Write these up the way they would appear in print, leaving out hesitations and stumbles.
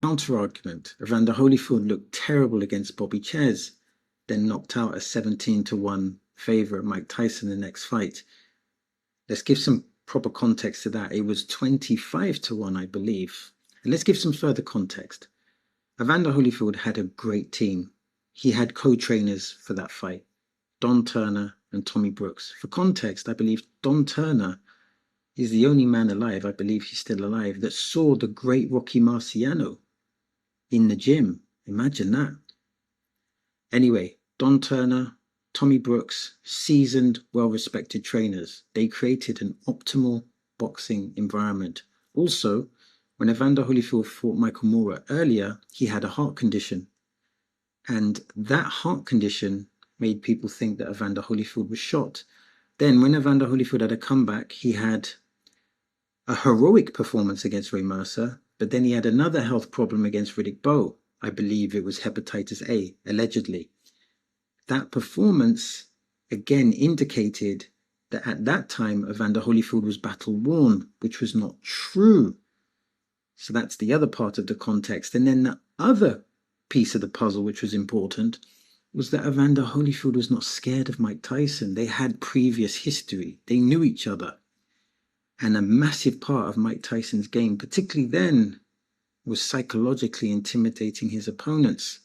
Counter-argument, Evander Holyfield looked terrible against Bobby Ches, then knocked out a 17-1 favourite Mike Tyson in the next fight. Let's give some proper context to that. It was 25-1, I believe. And let's give some further context. Evander Holyfield had a great team. He had co-trainers for that fight, Don Turner and Tommy Brooks. For context, I believe Don Turner is the only man alive, I believe he's still alive, that saw the great Rocky Marciano in the gym. Imagine that. Anyway, Don Turner, Tommy Brooks, seasoned, well-respected trainers. They created an optimal boxing environment. Also, when Evander Holyfield fought Michael Moorer earlier, he had a heart condition. And that heart condition made people think that Evander Holyfield was shot. Then when Evander Holyfield had a comeback, he had a heroic performance against Ray Mercer, but then he had another health problem against Riddick Bowe. I believe it was hepatitis A, allegedly. That performance again indicated that at that time Evander Holyfield was battle worn, which was not true. So that's the other part of the context. And then the other piece of the puzzle, which was important, was that Evander Holyfield was not scared of Mike Tyson. They had previous history. They knew each other. And a massive part of Mike Tyson's game, particularly then, was psychologically intimidating his opponents.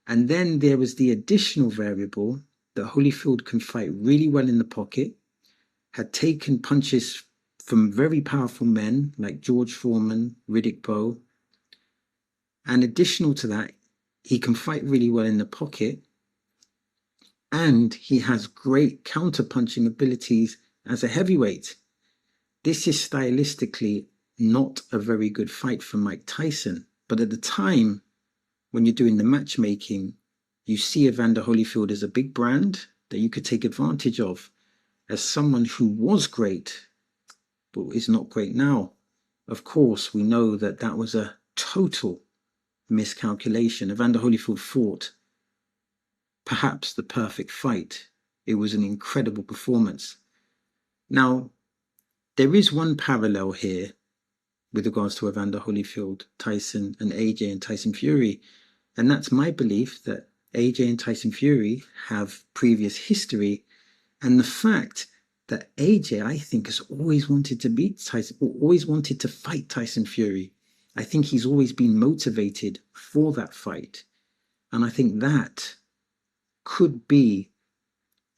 And then there was the additional variable that Holyfield can fight really well in the pocket, had taken punches from very powerful men like George Foreman, Riddick Bowe. And additional to that, he can fight really well in the pocket, and he has great counter-punching abilities as a heavyweight. This is stylistically not a very good fight for Mike Tyson, but at the time, when you're doing the matchmaking, you see Evander Holyfield as a big brand that you could take advantage of as someone who was great, but is not great now. Of course, we know that that was a total miscalculation. Evander Holyfield fought perhaps the perfect fight. It was an incredible performance. Now, there is one parallel here with regards to Evander Holyfield, Tyson, and AJ and Tyson Fury, and that's my belief that AJ and Tyson Fury have previous history, and the fact that AJ, I think, has always wanted to beat Tyson, or always wanted to fight Tyson Fury. I think he's always been motivated for that fight, and I think that could be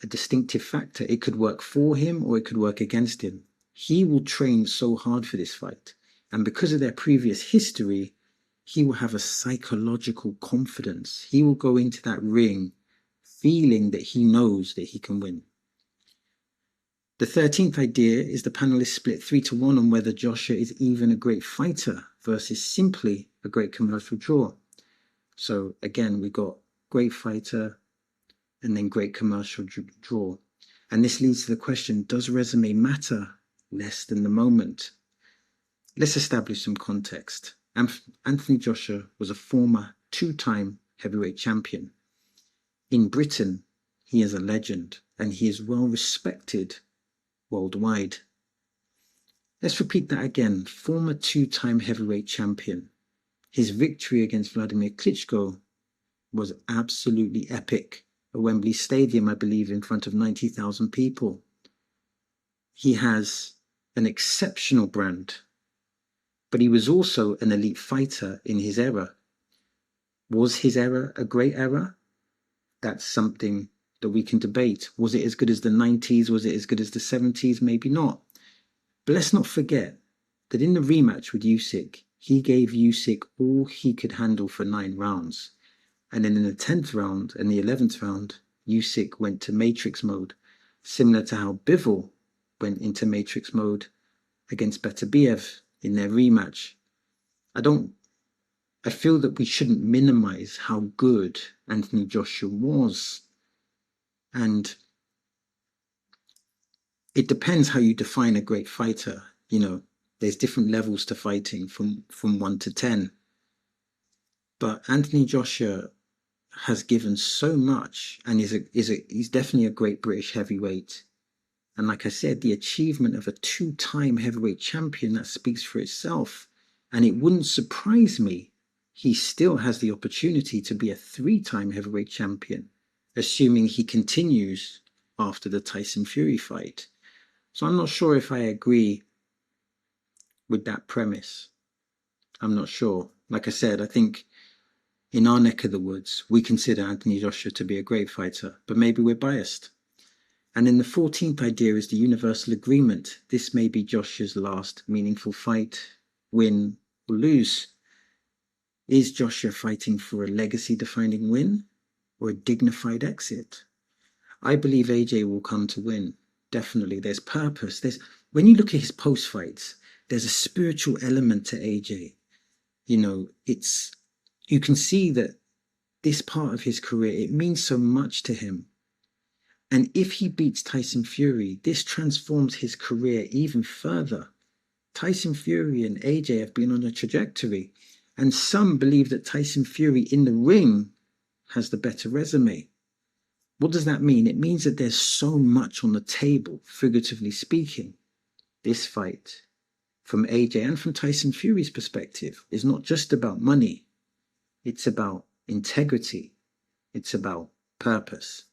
a distinctive factor. It could work for him or it could work against him. He will train so hard for this fight, and because of their previous history, he will have a psychological confidence. He will go into that ring feeling that he knows that he can win. The 13th idea is the panelists split 3-1 on whether Joshua is even a great fighter versus simply a great commercial draw. So again, we got great fighter and then great commercial draw. And this leads to the question, does resume matter less than the moment? Let's establish some context. Anthony Joshua was a former 2-time heavyweight champion. In Britain, he is a legend and he is well respected worldwide. Let's repeat that again. Former 2-time heavyweight champion. His victory against Vladimir Klitschko was absolutely epic at Wembley Stadium, I believe, in front of 90,000 people. He has an exceptional brand, but he was also an elite fighter in his era. Was his era a great era? That's something that we can debate. Was it as good as the 90s? Was it as good as the 70s? Maybe not. But let's not forget that in the rematch with Usyk, he gave Usyk all he could handle for 9 rounds. And then in the 10th round and the 11th round, Usyk went to Matrix mode, similar to how Bivol went into Matrix mode against Beterbiev in their rematch. I feel that we shouldn't minimize how good Anthony Joshua was. And it depends how you define a great fighter. You know, there's different levels to fighting from 1 to 10. But Anthony Joshua has given so much, and he's definitely a great British heavyweight. And like I said, the achievement of a 2-time heavyweight champion, that speaks for itself. And it wouldn't surprise me he still has the opportunity to be a 3-time heavyweight champion, assuming he continues after the Tyson Fury fight. So I'm not sure if I agree with that premise. I'm not sure. Like I said, I think in our neck of the woods, we consider Anthony Joshua to be a great fighter, but maybe we're biased. And then the 14th idea is the universal agreement. This may be Joshua's last meaningful fight, win or lose. Is Joshua fighting for a legacy-defining win or a dignified exit? I believe AJ will come to win. Definitely. There's purpose. When you look at his post-fights, there's a spiritual element to AJ. You know, you can see that this part of his career, it means so much to him. And if he beats Tyson Fury, this transforms his career even further. Tyson Fury and AJ have been on a trajectory, and some believe that Tyson Fury in the ring has the better resume. What does that mean? It means that there's so much on the table, figuratively speaking. This fight, from AJ and from Tyson Fury's perspective, is not just about money. It's about integrity. It's about purpose.